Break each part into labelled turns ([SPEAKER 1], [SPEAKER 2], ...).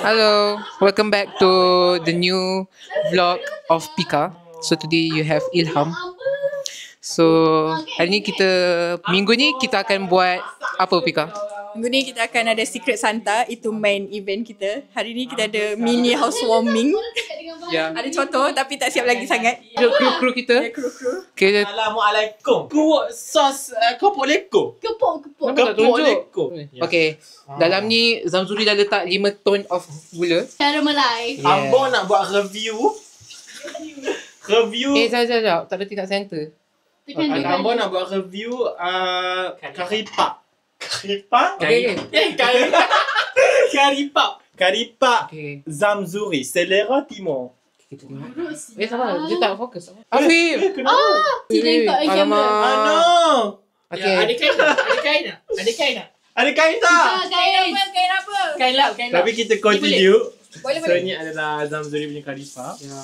[SPEAKER 1] Hello, welcome back to the new vlog of Pika. So today you have Ilham. So hari ni minggu ni kita akan buat apa Pika?
[SPEAKER 2] Minggu ni kita akan ada Secret Santa, itu main event kita. Hari ni kita ada mini housewarming.
[SPEAKER 1] Ya.
[SPEAKER 2] Ada contoh tapi tak siap lagi sangat.
[SPEAKER 1] Kru kita.
[SPEAKER 2] Ya, kru.
[SPEAKER 1] Okay.
[SPEAKER 3] Assalamualaikum. Kuat sos kopok leko.
[SPEAKER 2] Kepok.
[SPEAKER 1] Kenapa tak
[SPEAKER 3] Kepok
[SPEAKER 1] tunjuk?
[SPEAKER 3] leko.
[SPEAKER 1] Okay. Dalam ni Zamzuri dah letak 5 ton of gula.
[SPEAKER 4] Cara Melai.
[SPEAKER 1] Yeah.
[SPEAKER 3] Abang nak buat review.
[SPEAKER 1] Sekejap. Tak ada tingkat center.
[SPEAKER 3] Abang nak buat review karipap. Karipap?
[SPEAKER 1] Okay.
[SPEAKER 3] Karipap. Karipap
[SPEAKER 1] Okay.
[SPEAKER 3] Zamzuri, selera timur.
[SPEAKER 1] Kita tengok. Sabar. Dia tak fokus. Afif.
[SPEAKER 4] Tidak ikut
[SPEAKER 1] Alamak.
[SPEAKER 3] No.
[SPEAKER 1] Okay.
[SPEAKER 5] Ada kain tak?
[SPEAKER 3] Ada kain tak?
[SPEAKER 2] Kain apa?
[SPEAKER 5] Kain lap.
[SPEAKER 3] Tapi kita continue.
[SPEAKER 2] Boleh.
[SPEAKER 3] So ni adalah Zamzuri punya karipap.
[SPEAKER 1] Ya.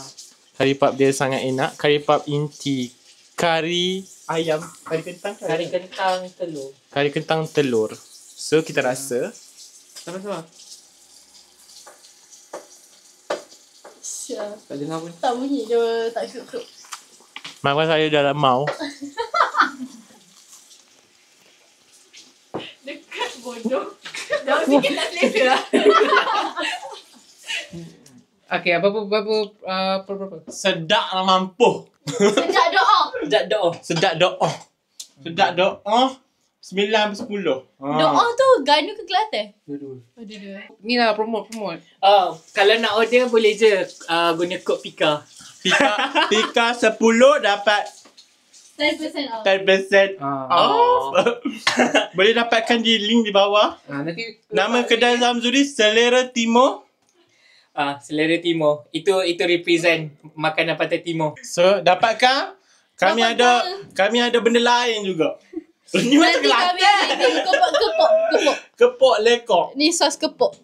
[SPEAKER 3] Karipap dia sangat enak. Karipap inti. Kari ayam. Kari kentang.
[SPEAKER 5] Kari kentang telur.
[SPEAKER 3] Kari kentang telur. So kita rasa.
[SPEAKER 1] Sabar.
[SPEAKER 4] Syah.
[SPEAKER 1] Tak dengar pun.
[SPEAKER 4] Tak bunyi dia, tak syuk-syuk.
[SPEAKER 3] Makan saya dalam mau.
[SPEAKER 4] Dekat bodoh.
[SPEAKER 2] Jauh sikit tak selesa lah.
[SPEAKER 1] Okay, apa?
[SPEAKER 3] Sedap lah mampu.
[SPEAKER 4] Sejak doa.
[SPEAKER 3] Sedap doa. Sedap doa. 9/10.
[SPEAKER 4] Doa tu Ganu ke Kelantan?
[SPEAKER 1] Dua-dua.
[SPEAKER 4] Oh, dua-dua.
[SPEAKER 1] Ni lah promote.
[SPEAKER 5] Kalau nak order boleh je guna kod Pika.
[SPEAKER 3] Pika 10 dapat
[SPEAKER 4] 10% off.
[SPEAKER 3] 10%
[SPEAKER 1] Ah.
[SPEAKER 3] off. Boleh dapatkan di link di bawah.
[SPEAKER 1] Nanti
[SPEAKER 3] Nama kedai Zamzuri Selera Timur.
[SPEAKER 5] Selera Timur. Itu represent makanan pantai Timur.
[SPEAKER 3] So dapatkan. Kami ada benda lain juga. Ni macam
[SPEAKER 4] Nanti kami
[SPEAKER 3] Kelantan.
[SPEAKER 4] ada kepok.
[SPEAKER 3] Kepok lekok.
[SPEAKER 4] Ni sos kepok.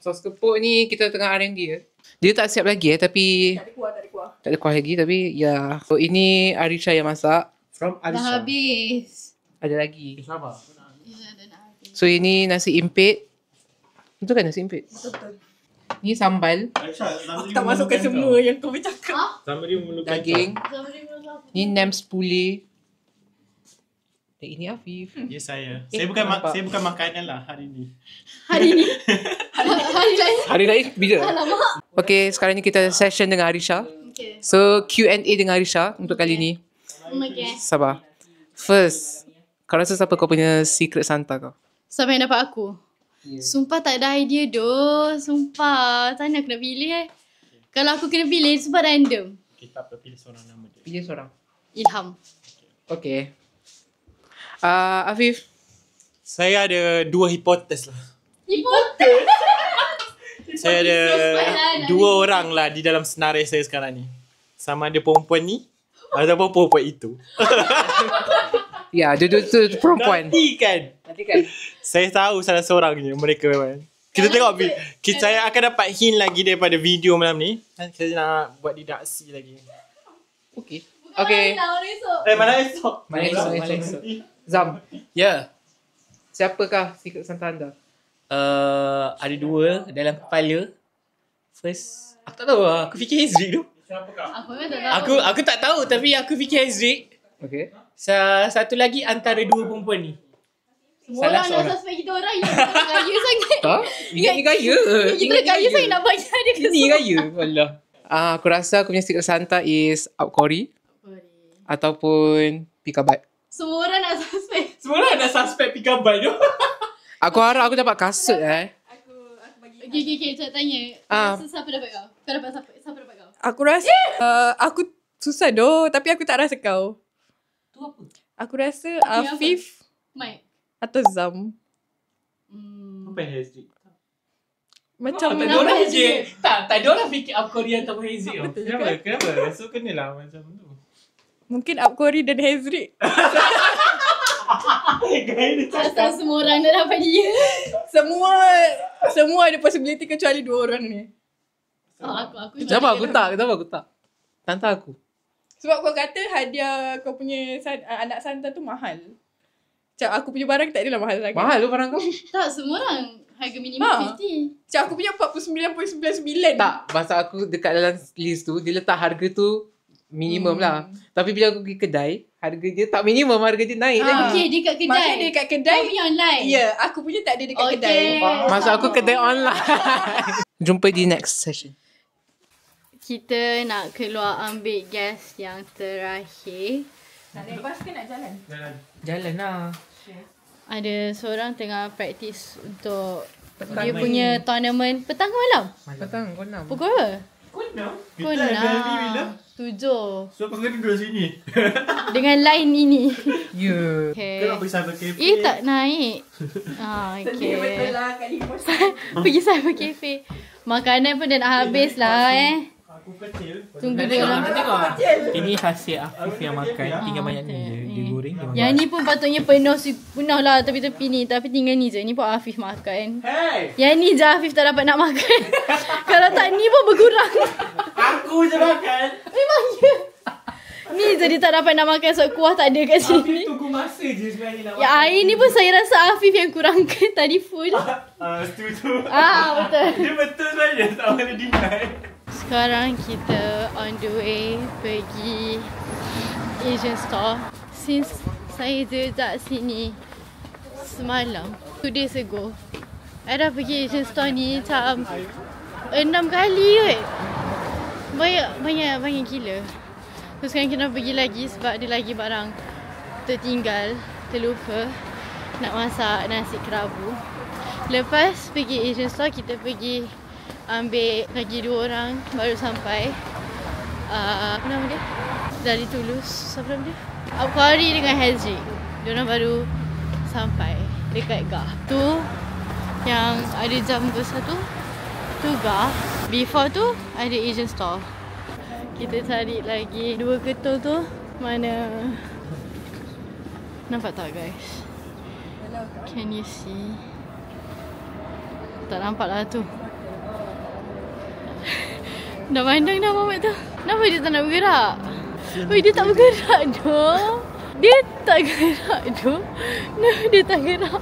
[SPEAKER 1] sos kepok ni kita tengah R&D ya. Dia tak siap lagi tapi
[SPEAKER 2] Tak ada kuah.
[SPEAKER 1] tak ada kuah lagi tapi ya. So ini Arisha yang masak.
[SPEAKER 3] From
[SPEAKER 4] Dah
[SPEAKER 3] Alisa.
[SPEAKER 4] habis.
[SPEAKER 1] Ada lagi.
[SPEAKER 3] Sabar.
[SPEAKER 4] Ya, dah nak habis.
[SPEAKER 1] So ini nasi impit. Itu kan nasi impit?
[SPEAKER 2] Betul.
[SPEAKER 1] Ni sambal,
[SPEAKER 2] Aku tak masukkan semua yang kau bercakap.
[SPEAKER 3] Zamzuri memerlukan
[SPEAKER 1] daging.
[SPEAKER 4] Zamri belum lapar.
[SPEAKER 1] Ni nem sepuli. Dan ini Afif.
[SPEAKER 3] Ya saya.
[SPEAKER 1] Eh,
[SPEAKER 3] Saya bukan
[SPEAKER 1] nampak.
[SPEAKER 3] saya bukan makanan lah hari ni.
[SPEAKER 4] Hari ni. Hari lain.
[SPEAKER 1] Hari lain bila?
[SPEAKER 4] Alamak.
[SPEAKER 1] Okay, sekarang ni kita session dengan Arisha.
[SPEAKER 4] Okay.
[SPEAKER 1] So Q&A dengan Arisha untuk kali ni.
[SPEAKER 4] Okay.
[SPEAKER 1] Sabar. First, kau rasa siapa kau punya secret Santa kau?
[SPEAKER 4] Siapa yang dapat aku? Sumpah tak ada idea doh. Sumpah. Tak nak kena pilih Kalau aku kena pilih, sumpah random.
[SPEAKER 3] Kita pilih seorang nama dia.
[SPEAKER 1] Pilih seorang.
[SPEAKER 4] Ilham.
[SPEAKER 1] Okay. Afif.
[SPEAKER 3] Saya ada dua hipotes lah.
[SPEAKER 4] Hipotes.
[SPEAKER 3] Saya ada dua orang lah di dalam senarai saya sekarang ni. Sama ada perempuan ni ataupun perempuan itu.
[SPEAKER 1] Ya, dia tu perempuan.
[SPEAKER 3] Nanti kan saya tahu salah seorangnya mereka memang. Kita tengok saya akan dapat hint lagi daripada video malam ni. Saya nak buat didaksi lagi.
[SPEAKER 1] Okay. Okay.
[SPEAKER 3] Mana esok?
[SPEAKER 1] Mana esok? Zam,
[SPEAKER 5] Ya.
[SPEAKER 1] siapakah secret Santa anda?
[SPEAKER 5] Ada dua dalam kepala. First, aku tak tahu lah. Aku fikir Hazrick tu.
[SPEAKER 4] Aku memang tak tahu.
[SPEAKER 5] Aku tak tahu tapi aku fikir Hazrick.
[SPEAKER 1] Okay.
[SPEAKER 5] Satu lagi antara dua perempuan ni.
[SPEAKER 4] Semua
[SPEAKER 5] salah
[SPEAKER 4] orang nak
[SPEAKER 5] seorang.
[SPEAKER 4] suspect kita orang. Yang kita kaya sangat.
[SPEAKER 1] Tak? Ini gaya.
[SPEAKER 4] Kita kaya sangat nak bayar dia ke
[SPEAKER 1] Ini gaya. Wallah. Aku rasa aku punya secret Santa is Outcory ataupun Pikabat.
[SPEAKER 4] Semua orang nak suspect.
[SPEAKER 5] Semua orang dah suspect Pika Bai tu.
[SPEAKER 1] Aku harap aku dapat kasut
[SPEAKER 2] Aku bagi.
[SPEAKER 4] Okay. Saya tanya. Rasa siapa dapat kau? Kau dapat siapa dapat kau?
[SPEAKER 2] Aku rasa aku susah doh tapi aku tak rasa kau.
[SPEAKER 5] Tu apa?
[SPEAKER 2] Aku rasa
[SPEAKER 4] Apa?
[SPEAKER 2] Afif
[SPEAKER 4] Mike.
[SPEAKER 2] atau Zam.
[SPEAKER 3] Apa yang Hazrick?
[SPEAKER 2] Macam
[SPEAKER 5] Tak ada
[SPEAKER 4] Kenapa
[SPEAKER 5] orang
[SPEAKER 4] Hazrick?
[SPEAKER 5] fikir. Tak ada orang fikir Korea ataupun Hazrick tu.
[SPEAKER 3] Kenapa? So kenalah macam tu.
[SPEAKER 2] mungkin Upcory dan Hazrick.
[SPEAKER 4] Asal semua orang dah dapat dia.
[SPEAKER 2] Semua ada possibility kecuali dua orang ni.
[SPEAKER 4] Oh, aku.
[SPEAKER 1] Kenapa aku tak? Tanta aku.
[SPEAKER 2] Sebab kau kata hadiah kau punya anak Santa tu mahal. Macam aku punya barang tak adalah mahal sangat.
[SPEAKER 1] Mahal tu barang kau.
[SPEAKER 4] Tak, semua orang Harga minimum 50.
[SPEAKER 2] Macam aku punya 49.99.
[SPEAKER 1] Tak, masa aku dekat dalam list tu, dia letak harga tu minimum lah. Tapi bila aku pergi kedai, harga dia tak minimum, harga dia naik lagi.
[SPEAKER 4] Okay, dia kat kedai.
[SPEAKER 2] Maksudnya dia dekat kedai.
[SPEAKER 4] Kau punya online.
[SPEAKER 2] Ya, aku punya tak ada dekat
[SPEAKER 4] Okay.
[SPEAKER 2] kedai.
[SPEAKER 1] Masa aku kedai online. Jumpa di next session.
[SPEAKER 4] Kita nak keluar ambil gas yang terakhir.
[SPEAKER 2] Nak naik bas ke nak jalan?
[SPEAKER 5] Jalan lah.
[SPEAKER 4] Ada seorang tengah practice untuk dia punya tournament petang ke malam?
[SPEAKER 1] Petang, kau 6.
[SPEAKER 4] Pukul berapa?
[SPEAKER 3] Kita MLB bila?
[SPEAKER 4] 7.
[SPEAKER 3] So kau kena duduk sini.
[SPEAKER 4] Dengan line ini.
[SPEAKER 1] Ya.
[SPEAKER 4] Okay.
[SPEAKER 3] Kau nak pergi Cyber Cafe.
[SPEAKER 4] Tak naik. Okay.
[SPEAKER 2] Betul lah kali bos.
[SPEAKER 4] Pergi Cyber Cafe. Makanan pun dah nak habis lah
[SPEAKER 3] Aku kecil.
[SPEAKER 4] Tunggu
[SPEAKER 5] Nak
[SPEAKER 4] dia
[SPEAKER 5] tengok,
[SPEAKER 4] orang.
[SPEAKER 5] nak tengok. Ini hasil Afif yang makan. Tinggal banyak ni je. Dia goreng. Dia
[SPEAKER 4] Yang ni pun patutnya penuh lah tepi-tepi ni. Tapi tinggal ni je. Ni pun Afif makan.
[SPEAKER 3] Hey!
[SPEAKER 4] Yang ni je Afif tak dapat nak makan. Kalau tak ni pun berkurang.
[SPEAKER 3] Aku je makan.
[SPEAKER 4] Memang ya. Ni je dia tak dapat nak makan sebab kuah tak ada kat sini.
[SPEAKER 5] tunggu masa je sebenarnya nak
[SPEAKER 4] Ya air ni pun saya rasa Afif yang kurangkan tadi full.
[SPEAKER 3] Setuju.
[SPEAKER 4] Betul.
[SPEAKER 3] Dia betul saja. Tak boleh deny.
[SPEAKER 4] Sekarang kita on the way pergi Asian store. Since saya duduk sini semalam, 2 days ago, I dah pergi Asian store ni macam 6 kali kot. Banyak gila. Terus sekarang kita pergi lagi sebab ada lagi barang tertinggal, terlupa nak masak nasi kerabu. Lepas pergi Asian store, kita pergi ambil lagi 2 orang baru sampai. Apa nama dia? Dari Toulouse. Siapa nama dia? Abqari dengan Hazri. Diorang baru sampai dekat Gah. Tu yang ada jam besar tu Gah. Before tu ada Asian store. Kita cari lagi 2 ketul tu. Mana? Nampak tak guys? Can you see? Tak nampak lah tu. Dah pandang dah Mamat tu. Kenapa dia tak nak bergerak? Oi, dia tak bergerak doh. Dia tak gerak doh. Kenapa dia tak gerak?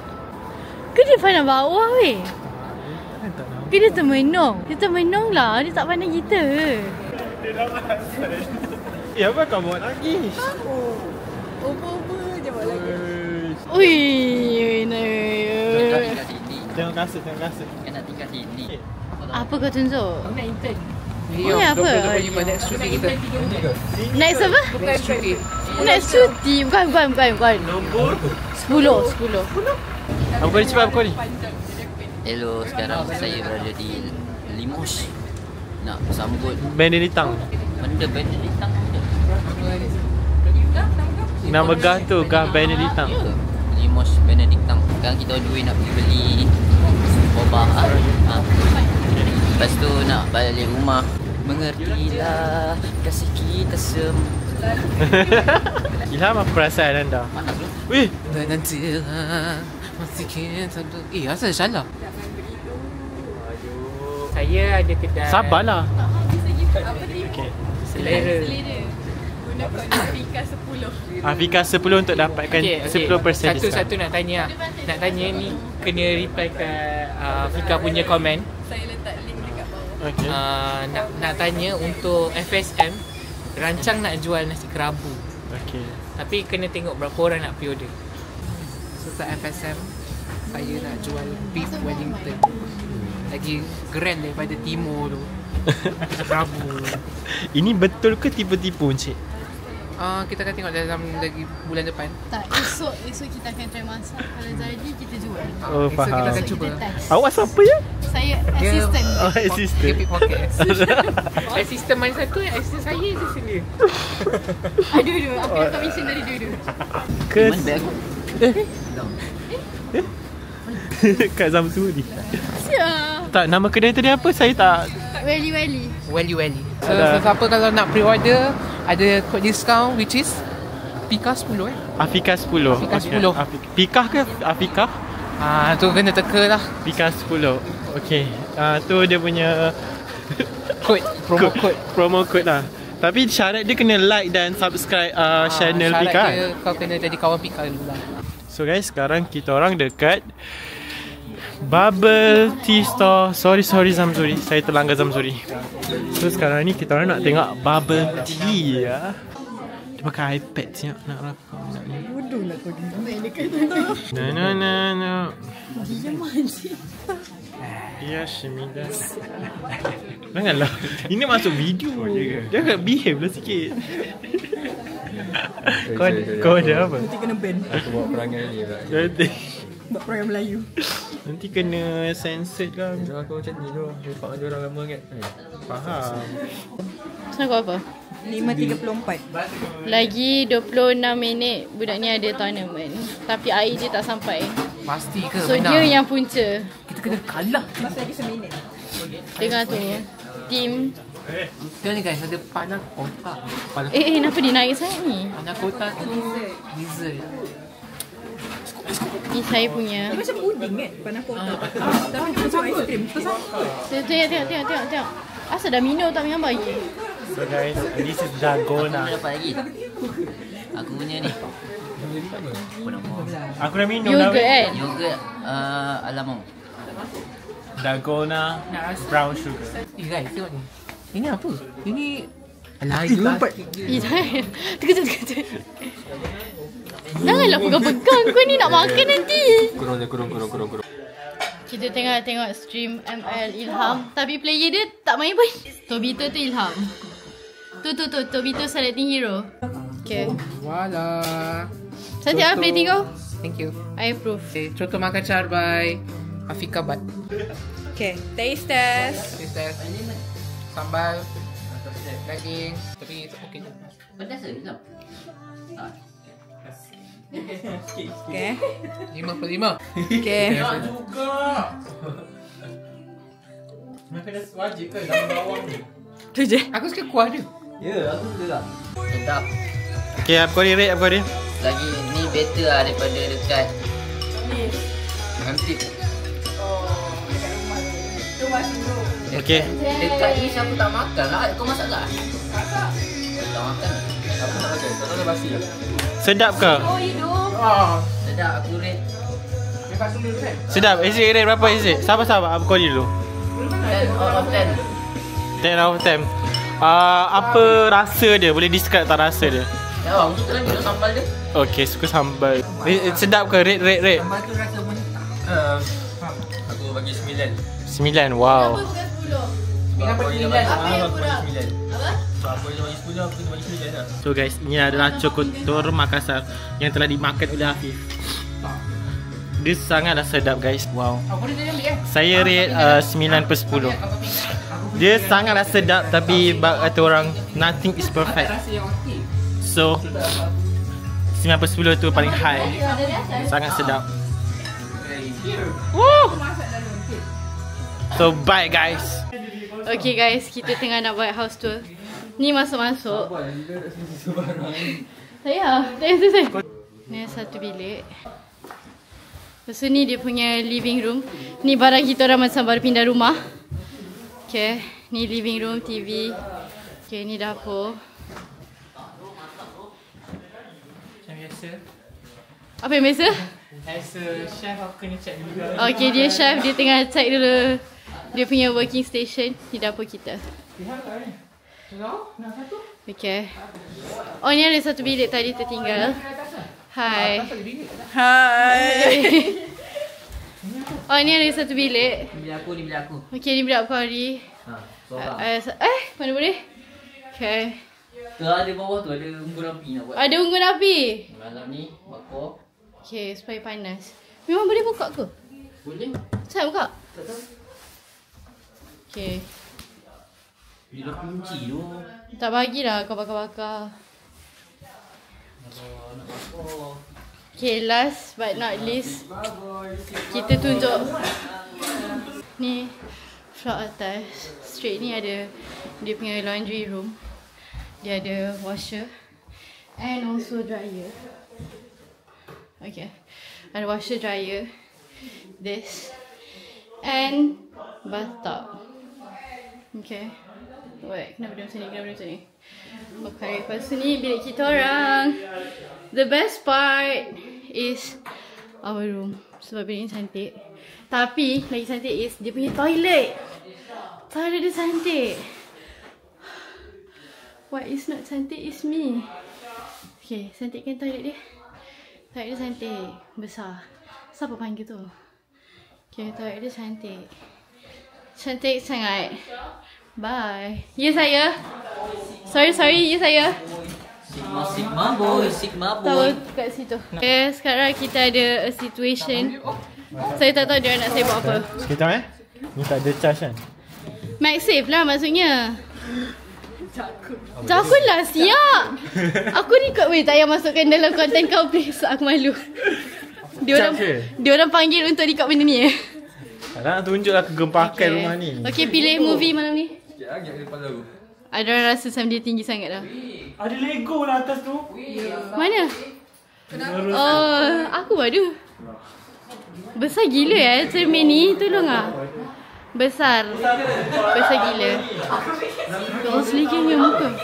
[SPEAKER 4] Ke dia pandang bawah weh? Ke dia termenung? Dia termenung lah. Dia tak pandang kita.
[SPEAKER 3] Dia dah masuk. Ya, apa kau buat lagi?
[SPEAKER 2] Over je buat lagi.
[SPEAKER 4] Ui.
[SPEAKER 3] Tengok kasut, tengok kasut.
[SPEAKER 4] Apa kau tunjuk?
[SPEAKER 5] nak intern.
[SPEAKER 4] Ni apa?
[SPEAKER 1] 25 next cuti kita.
[SPEAKER 4] Next apa?
[SPEAKER 1] Next cuti.
[SPEAKER 4] Next cuti. Bukan.
[SPEAKER 3] Nombor
[SPEAKER 4] 10.
[SPEAKER 3] Apa kau cepat apa ni?
[SPEAKER 6] Hello, sekarang saya berada di Limoges nak sambut
[SPEAKER 3] Benedictang.
[SPEAKER 6] benda Benedictang benda.
[SPEAKER 3] Nama Gah tu, Gah Benedictang.
[SPEAKER 6] Ya, Limoges Benedictang. Sekarang kita on the way nak pergi beli boba. Lepas tu nak balik rumah. Mengertilah kasih kita semua.
[SPEAKER 3] Ilham, apa perasaan anda? Wih,
[SPEAKER 1] Dan nantilah masih kita tu. Asal salah.
[SPEAKER 5] Saya ada kedai.
[SPEAKER 3] sabarlah.
[SPEAKER 2] Okay.
[SPEAKER 5] Selera.
[SPEAKER 2] Guna kod Afika 10.
[SPEAKER 3] Afika 10 untuk dapatkan 10% diskaun.
[SPEAKER 5] Satu nak tanya. Nak tanya ni kena reply kat Fika punya komen.
[SPEAKER 2] Saya letak link dekat bawah.
[SPEAKER 3] Okay.
[SPEAKER 5] Nak tanya untuk FSM rancang nak jual nasi kerabu.
[SPEAKER 3] Okay.
[SPEAKER 5] Tapi kena tengok berapa orang nak pre-order.
[SPEAKER 1] Serta FSM, saya nak jual beef Wellington. Lagi grand daripada Timur tu. Rabu.
[SPEAKER 3] Ini betul ke tipu-tipu, Encik?
[SPEAKER 1] Kita akan tengok dalam lagi bulan depan.
[SPEAKER 4] Tak, esok kita akan try masak. Kalau jadi kita jual.
[SPEAKER 3] Oh,
[SPEAKER 1] Esok kita
[SPEAKER 3] faham.
[SPEAKER 1] akan cuba.
[SPEAKER 4] Kita test.
[SPEAKER 3] Awak siapa ya?
[SPEAKER 4] Saya assistant.
[SPEAKER 3] Oh,
[SPEAKER 1] Dia
[SPEAKER 3] assistant.
[SPEAKER 1] pickpocket.
[SPEAKER 5] Assistant mana satu? Assistant saya assistant dia.
[SPEAKER 4] Dua-dua. Aku nak commission dari dua-dua.
[SPEAKER 3] Ke
[SPEAKER 6] Mana beg aku?
[SPEAKER 3] Kat Zamzuri.
[SPEAKER 4] Siap.
[SPEAKER 3] Tak, nama kedai tadi apa? Saya tak.
[SPEAKER 4] Welly.
[SPEAKER 1] Welly. So,
[SPEAKER 3] Ada.
[SPEAKER 1] siapa kalau nak pre-order, ada code discount which is Pika 10
[SPEAKER 3] Afika 10.
[SPEAKER 1] Afika 10.
[SPEAKER 3] Pikah ke Afika?
[SPEAKER 1] Tu kena teka lah.
[SPEAKER 3] Pika 10. Okey. Tu dia punya
[SPEAKER 1] Code, promo code.
[SPEAKER 3] promo code lah. Tapi syarat dia kena like dan subscribe channel
[SPEAKER 1] Syarat
[SPEAKER 3] Pika.
[SPEAKER 1] dia kau kena jadi kawan Pika dulu lah.
[SPEAKER 3] So guys, sekarang kita orang dekat Bubble tea store. Sorry Zamzuri, saya terlanggar Zamzuri. So sekarang ni kita orang nak tengok bubble tea ya. Dia pakai iPad siap nak rakam ni.
[SPEAKER 2] Bodoh lah kau ni.
[SPEAKER 3] No.
[SPEAKER 2] Diam aja.
[SPEAKER 3] Ya Syamida. Janganlah. Ini masuk video. Jangan behave lah sikit. Kau ada apa?
[SPEAKER 2] Nanti kena ban.
[SPEAKER 5] Aku buat perangai ni lah.
[SPEAKER 2] Buat perangai Melayu.
[SPEAKER 3] Nanti kena censored kan.
[SPEAKER 5] Aku macam ni tu. Lepak dengan orang lama kan.
[SPEAKER 3] Faham.
[SPEAKER 4] Senang kau apa?
[SPEAKER 2] 5.34.
[SPEAKER 4] Lagi 26 minit budak ni ada tournament. Tapi air dia tak sampai.
[SPEAKER 1] Pasti ke
[SPEAKER 4] So
[SPEAKER 1] menang?
[SPEAKER 4] dia yang punca.
[SPEAKER 1] Kita kena kalah.
[SPEAKER 2] Masih lagi seminit.
[SPEAKER 4] Dengar tu. Team.
[SPEAKER 1] Kita ni guys ada panah kotak. Panah
[SPEAKER 4] Kenapa dia naik sangat ni?
[SPEAKER 1] panah kotak tu dessert.
[SPEAKER 4] Ni saya punya.
[SPEAKER 2] Macam puding kan? Panah kotak. Tapi macam aiskrim.
[SPEAKER 4] Tengok. Asal dah minum tak minum bagi?
[SPEAKER 3] So guys, this is dalgona.
[SPEAKER 6] Aku dapat lagi. Aku punya ni.
[SPEAKER 3] Aku dah minum dah.
[SPEAKER 4] Yogurt kan?
[SPEAKER 6] Yogurt alamong.
[SPEAKER 3] Dalgona brown sugar.
[SPEAKER 1] Guys tengok ni. Ini apa? Ini lagi lompat.
[SPEAKER 4] Jangan. Tengok. Janganlah pegang-pegang. Kau ni nak makan nanti.
[SPEAKER 5] Kurung.
[SPEAKER 4] Kita tengah tengok stream ML Ilham. Tapi player dia tak main pun. Tobito tu Ilham. Tu. Tobito selecting hero. Okay.
[SPEAKER 1] Voila.
[SPEAKER 4] Cantik lah plating kau.
[SPEAKER 1] Thank you.
[SPEAKER 4] I approve.
[SPEAKER 1] Okay, Coto Makassar by Afika Bat.
[SPEAKER 2] Okay, taste test.
[SPEAKER 1] This test. Sambal. Daging. Tapi okay je.
[SPEAKER 6] Pedas ke? Tak.
[SPEAKER 2] Okay.
[SPEAKER 1] 5/5.
[SPEAKER 2] Okay.
[SPEAKER 3] Makan wajib ke dalam bawang ni?
[SPEAKER 2] Tu je.
[SPEAKER 1] Aku suka kuah dia.
[SPEAKER 5] Ya, aku suka tak.
[SPEAKER 6] Sedap.
[SPEAKER 3] Okay, apa dia?
[SPEAKER 6] Lagi ni better lah daripada dekat Hampir.
[SPEAKER 3] Okay.
[SPEAKER 6] Dekat ni siapa tak makan lah. Kau masak tak? Tak makan.
[SPEAKER 5] Aku nak makan. Tak tahu basi.
[SPEAKER 3] Sedap ke?
[SPEAKER 6] Sedap aku rate
[SPEAKER 3] Sedap. Exit rate berapa exit? Sabar. Apa kau dulu?
[SPEAKER 6] 10 out of 10.
[SPEAKER 3] 10 out of 10. Apa rasa dia? Boleh describe tak rasa dia?
[SPEAKER 6] Ya, aku suka lagi duduk sambal dia.
[SPEAKER 3] Okay, suka sambal. Sedap ke? Rate.
[SPEAKER 6] Sambal tu rasa mentah.
[SPEAKER 5] Aku bagi 9.
[SPEAKER 3] 9. Wow.
[SPEAKER 6] Kenapa 9?
[SPEAKER 5] Apa yang kurang? Apa dia bagi 10, aku bagi 9 lah.
[SPEAKER 3] So guys, ini adalah Cokotor Makassar yang telah dimakan oleh Afif. Dia sangatlah sedap guys. Wow. Saya rate 9/10. Dia sangatlah sedap tapi kata orang nothing is perfect. So 9/10 tu paling high. Sangat sedap. Woo! So bye guys.
[SPEAKER 4] Okay guys, kita tengah nak buat house tour. Ni masuk-masuk. Saya. Ni satu bilik. Lepas tu ni dia punya living room. Ni barang kita orang macam baru pindah rumah. Okay, ni living room, TV. Okay, ni dapur.
[SPEAKER 1] Macam biasa.
[SPEAKER 4] Apa yang biasa?
[SPEAKER 1] As a chef aku kena check dulu.
[SPEAKER 4] Okay, dia chef. Dia tengah check dulu dia punya working station. Ni dapur kita. Okay. Oh, ni ada satu bilik tadi tertinggal. Hai. Oh, ni ada satu bilik.
[SPEAKER 6] Ni bilik aku.
[SPEAKER 4] Okay, ni bilik aku hari.
[SPEAKER 6] Seorang.
[SPEAKER 4] Mana boleh? Okay.
[SPEAKER 6] Tu ada bawah tu ada unggun api nak buat.
[SPEAKER 4] Ada unggun api.
[SPEAKER 6] Malam ni bakar.
[SPEAKER 4] Okay, supaya panas. Memang boleh buka ke?
[SPEAKER 6] Boleh.
[SPEAKER 4] Saya buka.
[SPEAKER 6] Tak tahu.
[SPEAKER 4] Okay.
[SPEAKER 6] Dia dah kunci tu.
[SPEAKER 4] Tak bagilah kau bakar-bakar. Okay, last but not least, kita tunjuk ni floor atas. Straight ni ada dia punya laundry room. Dia ada washer and also dryer. Okay, ada washer, dryer, this and bathtub. Okay. Wait, kenapa dia macam ni? Okay, lepas tu ni bilik kita orang. The best part is our room. Sebab bilik ni cantik. Tapi lagi cantik is dia punya toilet. Toilet dia cantik. What is not cantik is me. Okay, cantikkan toilet dia. Toilet dia cantik. Besar. Siapa panggil tu? Okay, toilet dia cantik. Cantik sangat. Bye. Ya saya. Sorry. Ya saya.
[SPEAKER 6] Sigma boy.
[SPEAKER 4] Tahu kat situ. Okay, sekarang kita ada a situation. Saya tak tahu dia nak saya buat apa.
[SPEAKER 3] Sekejap Ni tak ada charge kan?
[SPEAKER 4] MagSafe lah maksudnya. Takut lah siap. Aku record weh tak payah masukkan dalam konten kau please. Aku malu. Dia orang panggil untuk record benda ni
[SPEAKER 3] Nak tunjuklah kegempakan rumah ni.
[SPEAKER 4] Okay, pilih movie malam ni. Ada orang rasa macam dia tinggi sangat dah.
[SPEAKER 3] Ada Lego lah atas tu.
[SPEAKER 4] Mana? Oh, aku ada. Besar gila cermin ni. Tolong lah. Besar gila. Kau selikan punya muka.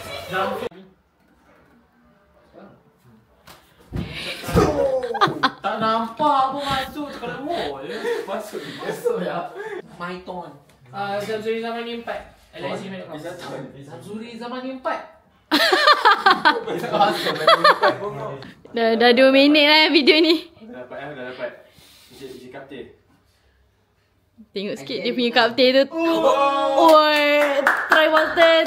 [SPEAKER 5] Tak nampak pun masuk kalau wall. Masuk ya. My turn. Zamzuri zaman ni 4. Zamzuri zaman ni 4.
[SPEAKER 4] Dah 2 minit lah video ni.
[SPEAKER 3] Dah dapat. Isi kapten.
[SPEAKER 4] Tengok sikit dia punya kapten tu. Oi, try water.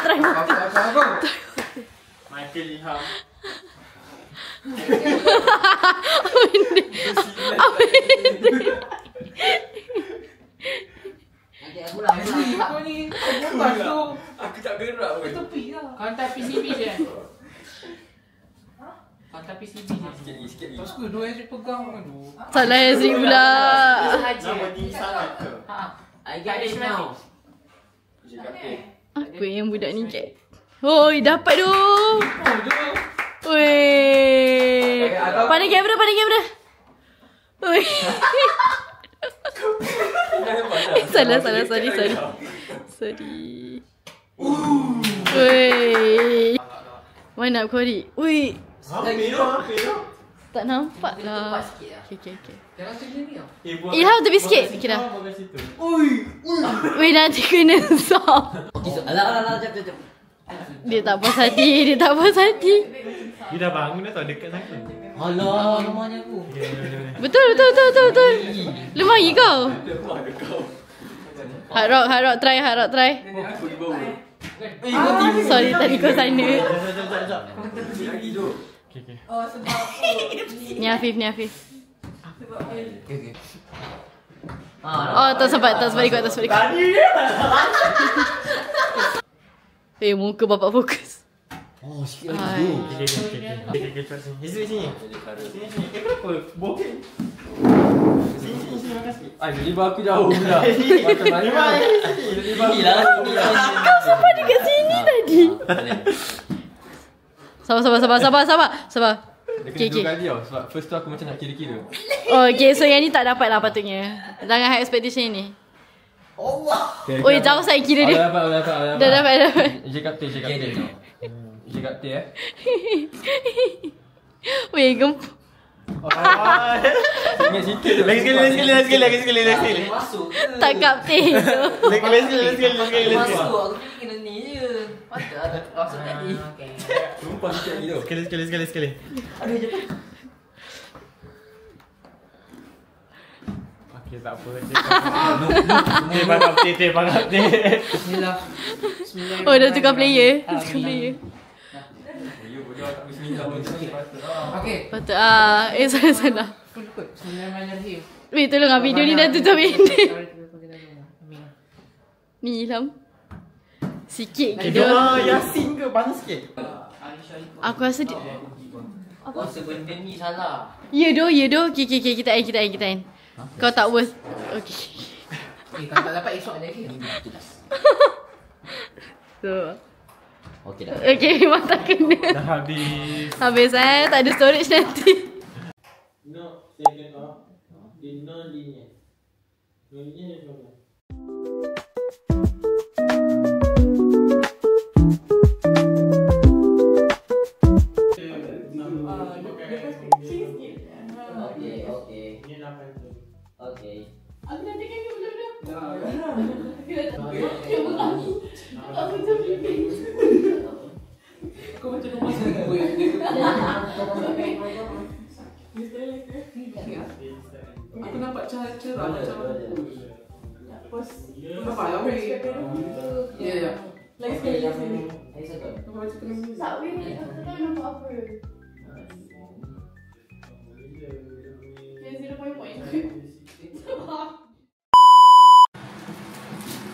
[SPEAKER 3] Michael Ilham.
[SPEAKER 5] Aku tak gerak pun. Tepi lah. Hantar PCB je. Hantar PCB je. Sikit. Terus ke 2 Ezri pegang. Aduh.
[SPEAKER 4] Salah Ezri pula.
[SPEAKER 3] Nama tinggi sangat ke?
[SPEAKER 5] I get it now.
[SPEAKER 4] Apa yang budak ni get? Oi, dapat tu. Weh. Pandai kamera. Weh. Salah. Sorry. Weh. Mana nak korek? Weh. Tak nampak lah. Okay. Ilham tepi sikit. Okay dah. Weh, nanti kena stop.
[SPEAKER 6] Alah, jap.
[SPEAKER 4] Dia tak puas hati.
[SPEAKER 3] Dia dah bangun dah tau dekat sana.
[SPEAKER 6] Alah, lemahnya aku.
[SPEAKER 4] Betul. Lemah lagi kau. Hard rock try. Sorry tadi kau sana.
[SPEAKER 3] Okay.
[SPEAKER 4] Ni Afif. Oh, tak sempat ikut. Muka bapak fokus.
[SPEAKER 6] Oh, sikit lagi tu.
[SPEAKER 3] Okay. Sini. Kenapa? Bohong. Sini makan sikit.
[SPEAKER 5] Liba aku jauh pula. Macam mana?
[SPEAKER 4] Kau sampai dekat sini tadi. Sabar.
[SPEAKER 5] Dia kena 2 kali tau. Sebab first tu aku macam nak kira-kira.
[SPEAKER 4] Oh, okay, so yang ni tak dapat lah patutnya. Jangan high expectation ni. Oi, jauh saya kira dia. Dah dapat.
[SPEAKER 5] Je kapten. Je kapten
[SPEAKER 4] Weh, gemp.
[SPEAKER 5] Ingat sikit tu.
[SPEAKER 3] Lagi sekali.
[SPEAKER 4] Tak kapten tu.
[SPEAKER 3] Lagi sekali.
[SPEAKER 6] Masuk, aku fikir kena ni je. Patut masuk tadi.
[SPEAKER 5] Sumpah sikit lagi tu.
[SPEAKER 3] Sekali.
[SPEAKER 6] Aduh, cepat.
[SPEAKER 3] Okay, tak apa. Pakap.
[SPEAKER 5] Bismillah.
[SPEAKER 4] Oh, dah tukar player.
[SPEAKER 5] Okay.
[SPEAKER 4] Patut salah.
[SPEAKER 5] Bismillahirrahmanirrahim.
[SPEAKER 4] Weh, tolong lah video ni dah tutup minit. Ni Ilham. Sikit ke dia?
[SPEAKER 3] Doa Yasin ke? Panas sikit.
[SPEAKER 4] Aku rasa dia.
[SPEAKER 6] Apa benda ni salah?
[SPEAKER 4] Ya doh. Okay, kita end. Kau tak worth. Okay.
[SPEAKER 5] Kalau tak dapat esok ada lagi.
[SPEAKER 4] So.
[SPEAKER 6] Okey dah.
[SPEAKER 4] Okay, memang tak kena.
[SPEAKER 3] Dah habis.
[SPEAKER 4] Habis tak ada storage nanti.
[SPEAKER 3] No, second off. Di non-linear. Non-linear ni apa?
[SPEAKER 6] Okey.
[SPEAKER 1] Aku nampak cerah macam nampak ya? Ya, ya.
[SPEAKER 2] Lagi sekali.
[SPEAKER 4] Tak weh, aku tak nampak apa. Dia 0 point.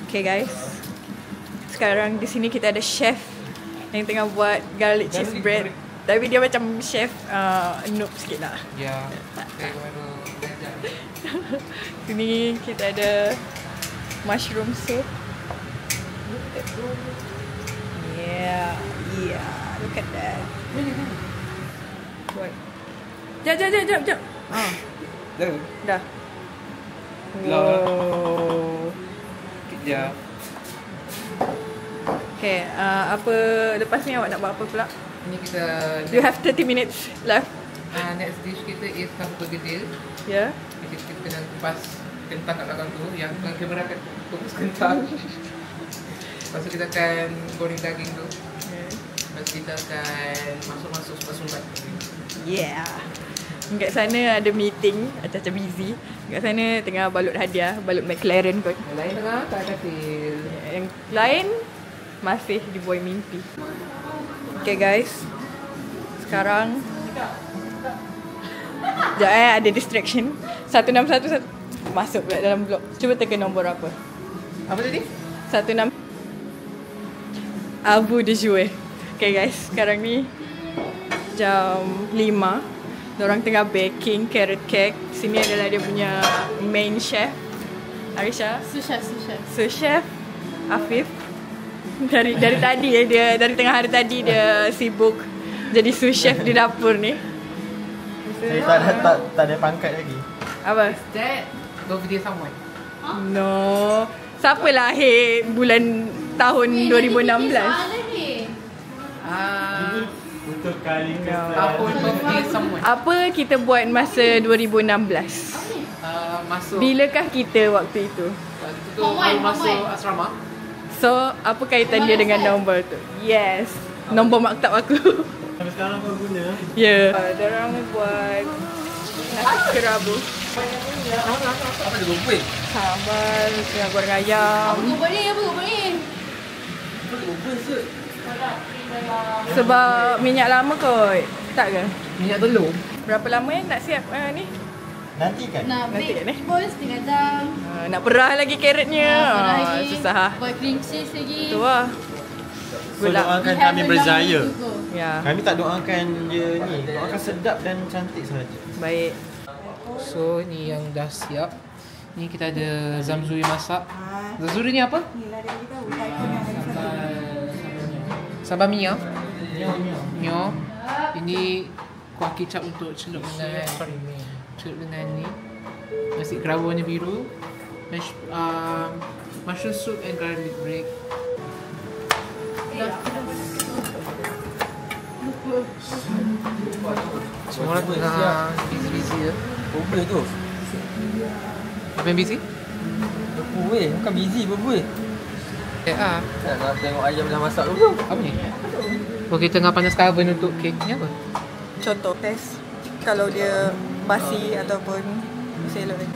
[SPEAKER 2] Okay guys, sekarang di sini kita ada chef yang tengah buat garlic cheese bread. Tapi dia macam chef noob sikit lah.
[SPEAKER 1] Ya. Saya baru belajar.
[SPEAKER 2] Sini kita ada mushroom soup. Yeah, look at that. Buat. Jap. Dah. Wow.
[SPEAKER 1] Ya.
[SPEAKER 2] Okay, apa lepas ni awak nak buat apa pula?
[SPEAKER 1] Ini kita
[SPEAKER 2] You have 30 minutes left.
[SPEAKER 1] next dish kita is tahu bergedil.
[SPEAKER 2] Ya.
[SPEAKER 1] Kita kena kupas kentang kat belakang tu. Yang kamera akan fokus kentang. Lepas tu kita akan goreng daging tu. Lepas tu kita akan masuk sumbat-sumbat.
[SPEAKER 2] Yeah. Kat sana ada meeting, macam busy. Kat sana tengah balut hadiah, balut McLaren kot.
[SPEAKER 1] Yang lain tengah kat katil.
[SPEAKER 2] Yang lain masih di buai mimpi. Okay guys, sekarang sekejap ada distraction. 1611 masuk pula dalam blog. Cuba tekan nombor apa?
[SPEAKER 1] Apa tadi?
[SPEAKER 2] 16 Abu de jouer. Okay guys, sekarang ni jam 5. Diorang tengah baking carrot cake. Sini adalah dia punya main chef, Arisha. Sous chef Afif. Dari tadi dia dari tengah hari tadi dia sibuk jadi sous chef di dapur ni.
[SPEAKER 3] Saya tak ada pangkat lagi.
[SPEAKER 2] Apa?
[SPEAKER 1] That birthday someone.
[SPEAKER 2] No. Siapa lahir bulan tahun 2016?
[SPEAKER 3] Untuk kali
[SPEAKER 1] Tahun birthday someone.
[SPEAKER 2] Apa kita buat masa 2016?
[SPEAKER 1] Masuk.
[SPEAKER 2] Bilakah kita waktu itu?
[SPEAKER 1] Waktu tu baru masuk asrama.
[SPEAKER 2] So, apa kaitan dia dengan nombor tu? Yes. Nombor maktab aku.
[SPEAKER 3] Sampai sekarang kau guna.
[SPEAKER 2] Ya. Diorang buat nasi kerabu.
[SPEAKER 1] Apa dia buat?
[SPEAKER 2] Sambal, tengah goreng ayam.
[SPEAKER 4] Apa kau buat ni?
[SPEAKER 1] Apa dia buat tu?
[SPEAKER 2] Sebab minyak lama kot. Tak ke?
[SPEAKER 1] Minyak telur.
[SPEAKER 2] Berapa lama nak siap ni?
[SPEAKER 3] Nanti kan?
[SPEAKER 4] Nak
[SPEAKER 2] Nanti
[SPEAKER 4] bake
[SPEAKER 2] kan,
[SPEAKER 4] pun setengah jam.
[SPEAKER 2] Nak perah lagi carrotnya. Susah lah.
[SPEAKER 4] Buat cream cheese lagi.
[SPEAKER 2] Tu lah.
[SPEAKER 3] So doakan kami berjaya.
[SPEAKER 2] Ya.
[SPEAKER 3] Kami tak doakan dia ni. Doakan sedap dan cantik sahaja.
[SPEAKER 2] Baik.
[SPEAKER 1] So ni yang dah siap. Ni kita ada zamzuri masak. Zamzuri ni apa? Sambal Mia. Mio. Ini kuah kicap untuk celup dengan ni. Nasi kerabu warna biru. Mushroom soup and garlic bread. Semua orang tengah busy-busy ya.
[SPEAKER 6] Apa tu?
[SPEAKER 1] Apa yang busy?
[SPEAKER 6] Weh, bukan busy berbual. Nak tengok ayam dah masak dulu.
[SPEAKER 1] Apa ni? Oh, kita tengah panaskan oven untuk kek ni apa?
[SPEAKER 2] Contoh test. Kalau dia basi ataupun selok ni.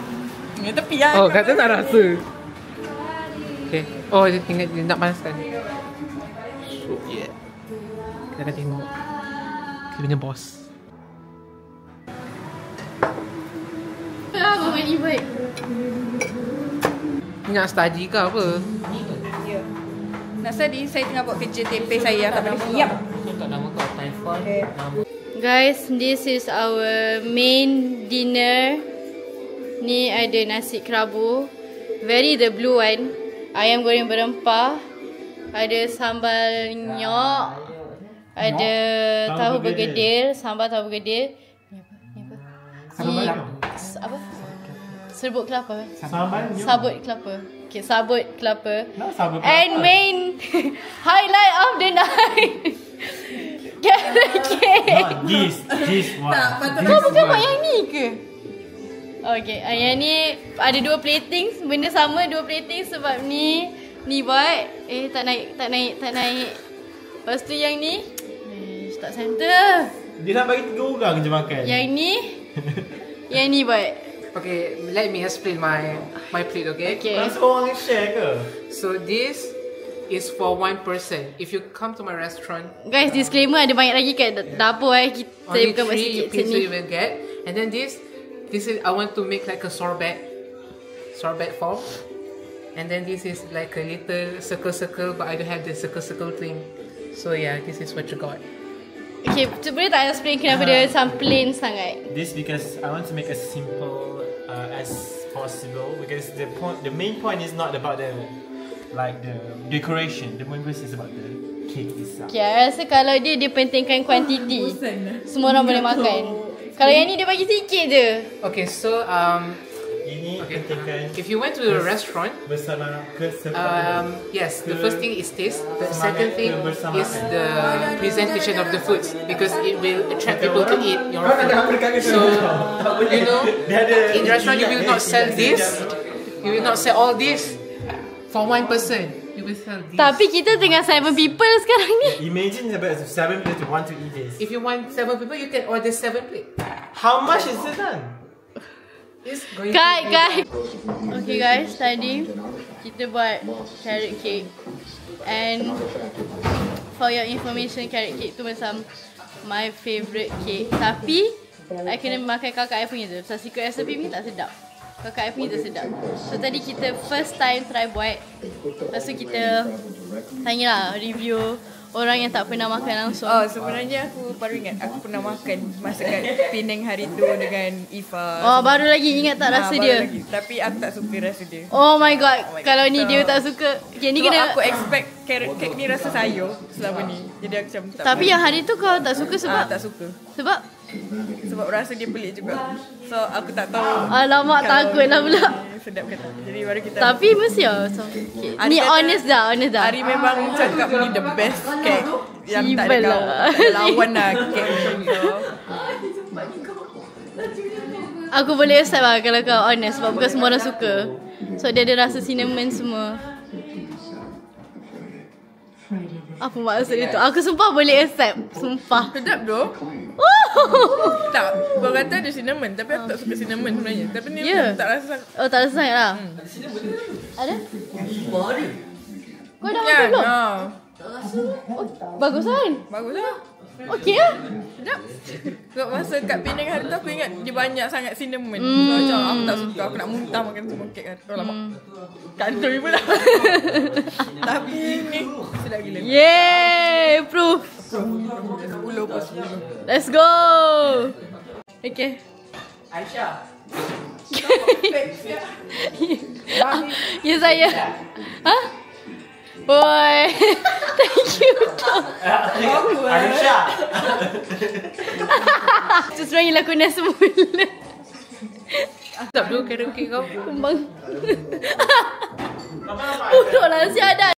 [SPEAKER 2] Ni tepi lah.
[SPEAKER 1] Oh, kata tak rasa. Okay. Oh, dia tinggal dia nak panaskan. So, yeah. Kita akan tengok. Kita punya boss.
[SPEAKER 4] Apa main e-bike?
[SPEAKER 1] Ni nak study ke apa?
[SPEAKER 2] Ya. Nak study, saya tengah buat kerja tempe saya kat mana. Yap.
[SPEAKER 6] Tak nama kau Taifan.
[SPEAKER 2] Okay.
[SPEAKER 4] Guys, this is our main dinner. Ni ada nasi kerabu, very the blue one. Ayam goreng berempah. Ada sambal nyok. Ada tahu bergedil, sambal tahu bergedil. Ni apa?
[SPEAKER 1] Sambal
[SPEAKER 4] Ni
[SPEAKER 1] apa?
[SPEAKER 4] apa? Serbuk kelapa.
[SPEAKER 3] Sambal nyok.
[SPEAKER 4] Sabut kelapa. Okay, sabut kelapa.
[SPEAKER 3] Sabut
[SPEAKER 4] And main highlight of the night. Carrot cake.
[SPEAKER 3] Not this one.
[SPEAKER 4] Kau bukan buat yang ni ke? Okay, yang ni ada dua plating. Benda sama dua plating sebab ni buat. Tak naik. Lepas tu yang ni tak center.
[SPEAKER 3] Dia nak bagi 3 orang je makan.
[SPEAKER 4] Yang ni buat.
[SPEAKER 1] Okay, let me explain my plate, okay?
[SPEAKER 4] Okay.
[SPEAKER 3] Kan seorang share ke?
[SPEAKER 1] So this is for one person. If you come to my restaurant,
[SPEAKER 4] Guys, disclaimer ada banyak lagi kat dapur Kita
[SPEAKER 1] only
[SPEAKER 4] bukan buat
[SPEAKER 1] 3
[SPEAKER 4] sikit
[SPEAKER 1] pieces
[SPEAKER 4] sini.
[SPEAKER 1] you will get. And then this is I want to make like a sorbet form. And then this is like a little circle, but I don't have the circle thing. So yeah, this is what you got.
[SPEAKER 4] Okay, boleh tak explain kenapa dia macam plain sangat?
[SPEAKER 3] This because I want to make as simple as possible, because the main point is not about the decoration. The main point is about the cake itself.
[SPEAKER 4] Okay, I rasa kalau dia pentingkan kuantiti, semua orang boleh makan. Kalau yang ni dia bagi sikit je.
[SPEAKER 1] Okay, so
[SPEAKER 3] Ini pentingkan
[SPEAKER 1] if you went to a restaurant,
[SPEAKER 3] bersama kesepahaman.
[SPEAKER 1] yes, the first thing is taste. The second thing is the presentation of the foods, because it will attract people to eat your food. So you know, in the restaurant you will not sell this. You will not sell all this for one person. You will sell this.
[SPEAKER 4] Tapi kita tengah 7 people sekarang ni.
[SPEAKER 3] Imagine about 7 people want to eat this.
[SPEAKER 1] If you want 7 people, you can order 7 plates.
[SPEAKER 3] How much is it then?
[SPEAKER 1] It's going
[SPEAKER 4] Guys. Okay guys, tadi kita buat carrot cake. And for your information, carrot cake tu macam my favourite cake. Tapi I kena makan kakak I punya tu. Sebab secret recipe ni tak sedap. Kakak I punya tak sedap. So tadi kita first time try buat. Lepas tu kita tanyalah review orang yang tak pernah makan langsung.
[SPEAKER 2] Oh, sebenarnya aku baru ingat aku pernah makan masa kat Penang hari tu dengan Ifa.
[SPEAKER 4] Oh, baru lagi ingat tak rasa dia?
[SPEAKER 2] Lagi. Tapi aku tak suka rasa dia.
[SPEAKER 4] Oh my god, kalau ni dia tak suka. Okay, ni
[SPEAKER 2] So,
[SPEAKER 4] kena.
[SPEAKER 2] aku expect carrot cake ni rasa sayur selama ni. Jadi aku macam tak.
[SPEAKER 4] Tapi yang hari tu kau tak suka sebab
[SPEAKER 2] tak suka.
[SPEAKER 4] sebab
[SPEAKER 2] Rasa dia pelik juga. So aku tak tahu.
[SPEAKER 4] alamak,
[SPEAKER 2] kalau
[SPEAKER 4] takutlah pula.
[SPEAKER 2] ni sedap ke tak. Jadi baru kita.
[SPEAKER 4] Tapi mesti lah macam okay.
[SPEAKER 2] Ari
[SPEAKER 4] Ni
[SPEAKER 2] kata-
[SPEAKER 4] honest dah.
[SPEAKER 2] Ari memang cakap ni the best cake yang tak ada
[SPEAKER 4] Evil
[SPEAKER 2] kau
[SPEAKER 4] lah.
[SPEAKER 2] tak ada lawan lah cake macam tu.
[SPEAKER 4] Aku boleh accept lah kalau kau honest. Sebab bukan semua orang suka. So dia ada rasa cinnamon semua. Apa maksud itu? Aku sumpah boleh accept. Sumpah.
[SPEAKER 2] Sedap tu. Tak, kau kata ada cinnamon tapi aku tak suka cinnamon sebenarnya. Tapi ni
[SPEAKER 4] Ya.
[SPEAKER 2] tak rasa sangat.
[SPEAKER 4] Oh, tak rasa sangat lah. Ada? Kau dah makan
[SPEAKER 2] Kan?
[SPEAKER 4] belum?
[SPEAKER 2] Ha.
[SPEAKER 4] Bagus kan?
[SPEAKER 2] Bagus lah.
[SPEAKER 4] Okey lah.
[SPEAKER 2] Sedap. Sebab masa kat Penang hari tu aku ingat dia banyak sangat cinnamon. So macam aku tak suka, aku nak muntah makan semua kek kan. Oh lama. Kantoi pula. Tapi ni sedap gila.
[SPEAKER 4] Yeay, proof.
[SPEAKER 2] 10 pun 10.
[SPEAKER 4] Let's go. Okay.
[SPEAKER 5] Aisyah.
[SPEAKER 4] Ya saya. Ha? Boy. Thank you.
[SPEAKER 3] Aisyah.
[SPEAKER 4] Just sebenarnya lakonan semula.
[SPEAKER 1] Sedap tu carrot cake kau.
[SPEAKER 4] Kembang. Udahlah siadan.